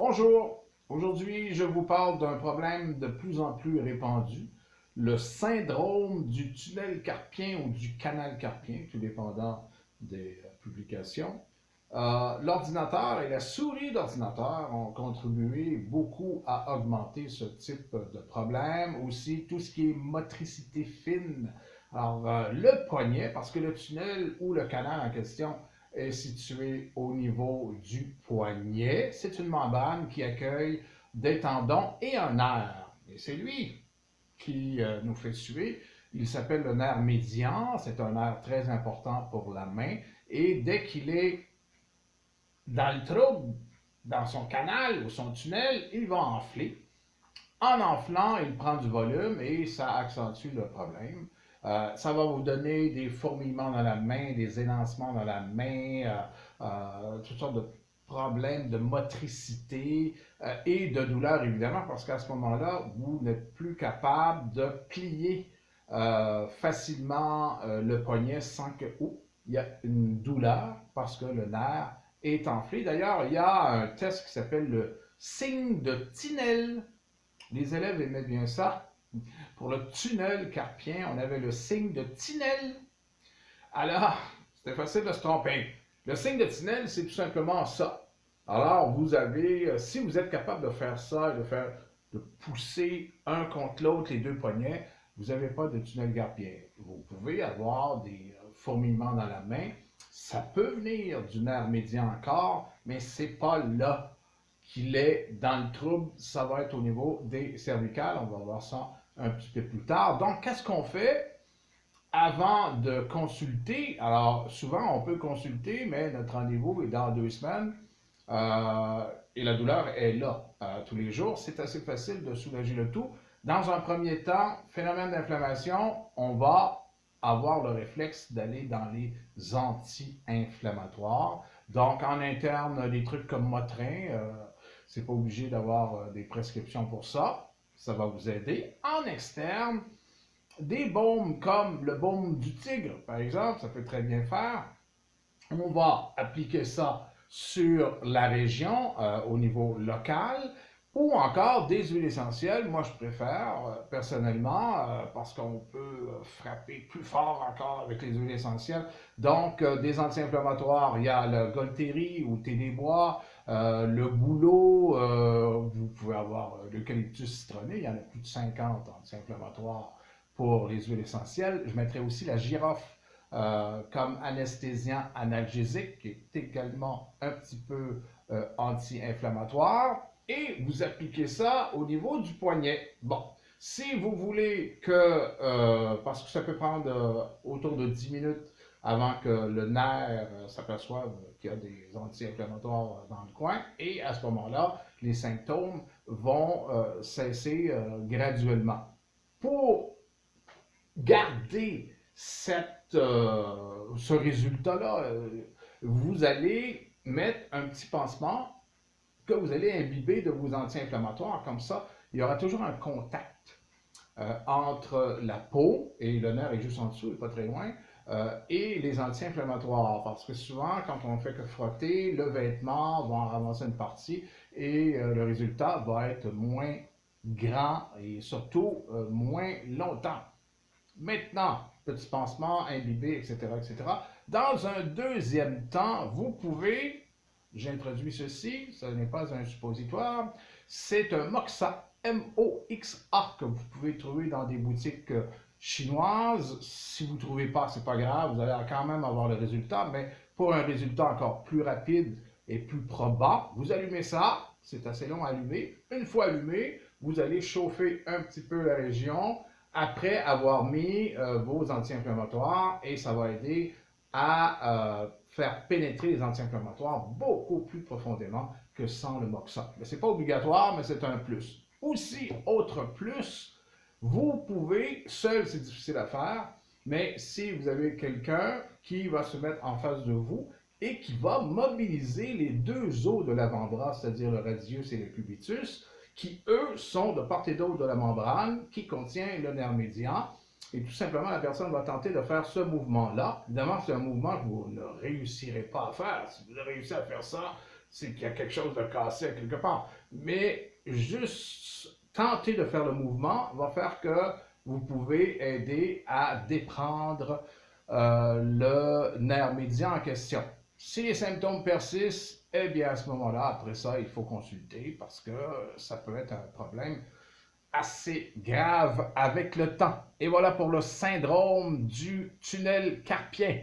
Bonjour, aujourd'hui je vous parle d'un problème de plus en plus répandu, le syndrome du tunnel carpien ou du canal carpien, tout dépendant des publications. L'ordinateur et la souris d'ordinateur ont contribué beaucoup à augmenter ce type de problème. Aussi, tout ce qui est motricité fine. Alors, le poignet, parce que le tunnel ou le canal en question est situé au niveau du poignet. C'est une membrane qui accueille des tendons et un nerf. Et c'est lui qui nous fait suer. Il s'appelle le nerf médian. C'est un nerf très important pour la main. Et dès qu'il est dans le trouble, dans son canal ou son tunnel, il va enfler. En enflant, il prend du volume et ça accentue le problème. Ça va vous donner des fourmillements dans la main, des élancements dans la main, toutes sortes de problèmes de motricité et de douleur, évidemment, parce qu'à ce moment-là, vous n'êtes plus capable de plier facilement le poignet sans que il y a une douleur parce que le nerf est enflé. D'ailleurs, il y a un test qui s'appelle le signe de Tinel. Les élèves aimaient bien ça. Pour le tunnel carpien, on avait le signe de Tinel. Alors, c'était facile de se tromper. Le signe de Tinel, c'est tout simplement ça. Alors, vous avez, si vous êtes capable de faire ça et de pousser un contre l'autre les deux poignets, vous n'avez pas de tunnel carpien. Vous pouvez avoir des fourmillements dans la main. Ça peut venir du nerf médian encore, mais c'est pas là qu'il est dans le trouble. Ça va être au niveau des cervicales. On va voir ça un petit peu plus tard. Donc, qu'est-ce qu'on fait avant de consulter? Alors, souvent, on peut consulter, mais notre rendez-vous est dans 2 semaines. Et la douleur est là tous les jours. C'est assez facile de soulager le tout. Dans un premier temps, phénomène d'inflammation, on va avoir le réflexe d'aller dans les anti-inflammatoires. Donc, en interne, des trucs comme Motrin, c'est pas obligé d'avoir des prescriptions pour ça. Ça va vous aider. En externe, des baumes comme le baume du tigre, par exemple, ça peut très bien faire. On va appliquer ça sur la région au niveau local ou encore des huiles essentielles. Moi, je préfère personnellement parce qu'on peut frapper plus fort encore avec les huiles essentielles. Donc, des anti-inflammatoires, il y a le Golteri ou thé des bois, le bouleau, vous pouvez avoir l'eucalyptus citronné, il y en a plus de 50 anti-inflammatoires pour les huiles essentielles. Je mettrai aussi la girofle comme anesthésiant analgésique, qui est également un petit peu anti-inflammatoire. Et vous appliquez ça au niveau du poignet. Bon, si vous voulez que, parce que ça peut prendre autour de 10 minutes avant que le nerf s'aperçoive qu'il y a des anti-inflammatoires dans le coin, et à ce moment-là, les symptômes vont cesser graduellement. Pour garder ce résultat-là, vous allez mettre un petit pansement que vous allez imbiber de vos anti-inflammatoires. Comme ça, il y aura toujours un contact entre la peau, et le nerf est juste en dessous, il n'est pas très loin, et les anti-inflammatoires. Parce que souvent, quand on ne fait que frotter, le vêtement va en ramasser une partie et le résultat va être moins grand et surtout moins longtemps. Maintenant, petit pansement, imbibé, etc., etc. Dans un deuxième temps, vous pouvez, j'introduis ceci, ce n'est pas un suppositoire, c'est un Moxa, M-O-X-A, que vous pouvez trouver dans des boutiques chinoises. Si vous ne trouvez pas, c'est pas grave, vous allez quand même avoir le résultat, mais pour un résultat encore plus rapide et plus probant, vous allumez ça, c'est assez long à allumer. Une fois allumé, vous allez chauffer un petit peu la région, après avoir mis vos anti-inflammatoires, et ça va aider à faire pénétrer les anti-inflammatoires beaucoup plus profondément que sans le Moxa. Ce n'est pas obligatoire, mais c'est un plus. Aussi, autre plus, vous pouvez, seul c'est difficile à faire, mais si vous avez quelqu'un qui va se mettre en face de vous et qui va mobiliser les deux os de l'avant-bras, c'est-à-dire le radius et le cubitus, qui, eux, sont de part et d'autre de la membrane qui contient le nerf médian. Et tout simplement, la personne va tenter de faire ce mouvement-là. Évidemment, c'est un mouvement que vous ne réussirez pas à faire. Si vous réussissez à faire ça, c'est qu'il y a quelque chose de cassé à quelque part. Mais juste tenter de faire le mouvement va faire que vous pouvez aider à déprendre le nerf médian en question. Si les symptômes persistent, eh bien à ce moment-là, après ça, il faut consulter parce que ça peut être un problème assez grave avec le temps. Et voilà pour le syndrome du tunnel carpien.